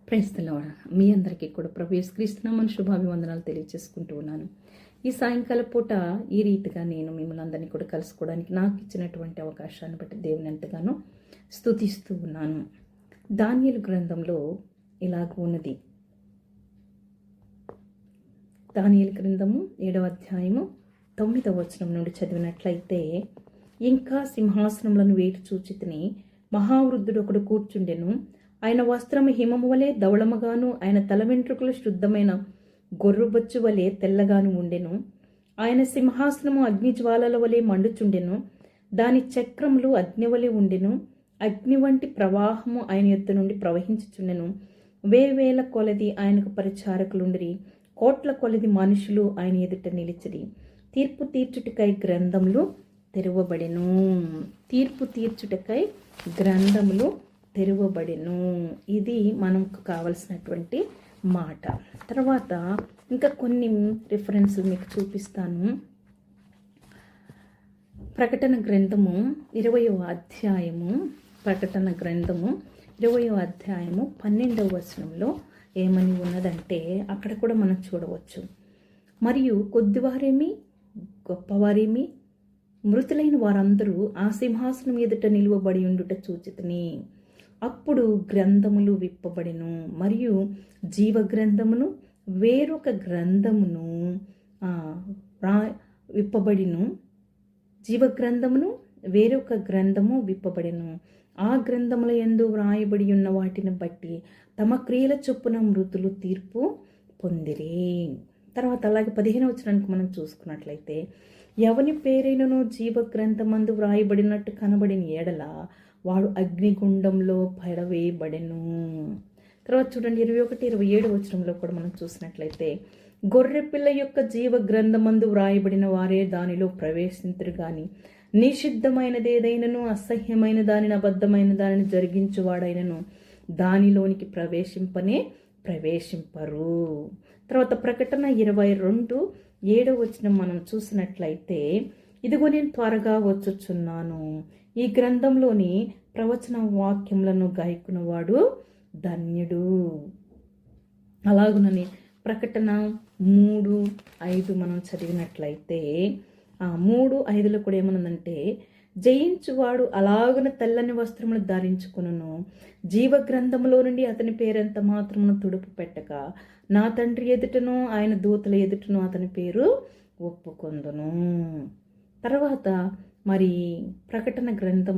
Praise the lord. మీ అందరికీ కూడా ప్రభు యేసుక్రీస్తు నామమున శుభాభివందనాలు తెలియజేసుకుంటూ ఉన్నాను. ఈ సాయంకాల పూట ఈ రీతిగా నేను మిమ్మల్ని అందరినీ కూడా కలుసుకోవడానికి నాకు ఇచ్చినటువంటి అవకాశాన్ని బట్టి దేవుని ఎంతగానో స్తుతిస్తూ ఉన్నాను. దానియేలు గ్రంథంలో ఇలాగ ఉన్నది. దానియేలు గ్రంథము 7వ అధ్యాయము 9వ వచనం నుండి చదివినట్లయితే, ఇంకా సింహాసనములను వేటి చూచితిని, మహావృద్ధుడు ఒకడు కూర్చుండెను. ఆయన వస్త్రము హిమము వలె ధవళముగాను, ఆయన తల వెంట్రుకలు శుద్ధమైన గొర్రుబొచ్చు వలె తెల్లగాను ఉండెను. ఆయన సింహాసనము అగ్నిజ్వాలల వలె మండుచుండెను, దాని చక్రములు అగ్ని వలె ఉండెను. అగ్ని వంటి ప్రవాహము ఆయన యొద్ద నుండి ప్రవహించుచుండెను. వేవేల కొలది ఆయనకు పరిచారకులుండిరి, కోట్ల కొలది మనుషులు ఆయన ఎదుట నిలిచిరి. తీర్పు తీర్చుటకై గ్రంథములు తెరవబడెను. తీర్పు తీర్చుటకై గ్రంథములు తెరవబడెను. ఇది మనకు కావలసినటువంటి మాట. తర్వాత ఇంకా కొన్ని రిఫరెన్స్లు మీకు చూపిస్తాను. ప్రకటన గ్రంథము 20వ అధ్యాయము 12వ వచనంలో ఏమని ఉన్నదంటే, అక్కడ కూడా మనం చూడవచ్చు. మరియు కొద్దివారేమి గొప్పవారేమి మృతులైన వారందరూ ఆ సింహాసనం ఎదుట నిలువబడి ఉండుట చూచితిని. అప్పుడు గ్రంథములు విప్పబడిను, మరియు జీవ గ్రంథమును వేరొక గ్రంథమును విప్పబడిను. జీవ గ్రంథమును వేరొక గ్రంథము విప్పబడిను. ఆ గ్రంథముల యందు వ్రాయబడి ఉన్న వాటిని బట్టి తమ క్రియల చొప్పున మృతులు తీర్పు పొందిరి. తర్వాత అలాగే 15వ వచనానికి మనం చూసుకున్నట్లయితే, ఎవని పేరైనను జీవ గ్రంథమందు వ్రాయబడినట్టు కనబడిన ఎడల వాడు అగ్నిగుండంలో పడవేయబడెను. తర్వాత చూడండి 21-27 వచనంలో కూడా మనం చూసినట్లయితే, గొర్రెపిల్ల యొక్క జీవ గ్రంథమందు వ్రాయబడిన వారే దానిలో ప్రవేశింతురు గాని నిషిద్ధమైనదేదైనను అసహ్యమైన దానిని అబద్ధమైన దానిని జరిగించువాడైనను దానిలోనికి ప్రవేశింపరు. తర్వాత ప్రకటన 22:7 వచనం మనం చూసినట్లయితే, ఇదిగో నేను త్వరగా వచ్చుచున్నాను, ఈ గ్రంథంలోని ప్రవచన వాక్యములను గాయకునవాడు ధన్యుడు. అలాగునని ప్రకటన 3:5 మనం చదివినట్లయితే, 3:5లో కూడా ఏమనుందంటే, జయించువాడు అలాగున తెల్లని వస్త్రములు ధరించుకును, జీవ గ్రంథములో నుండి అతని పేరెంత మాత్రమును తుడుపు పెట్టక నా తండ్రి ఎదుటను ఆయన దూతల ఎదుటను అతని పేరు ఒప్పుకొందును. తర్వాత మరి ప్రకటన గ్రంథం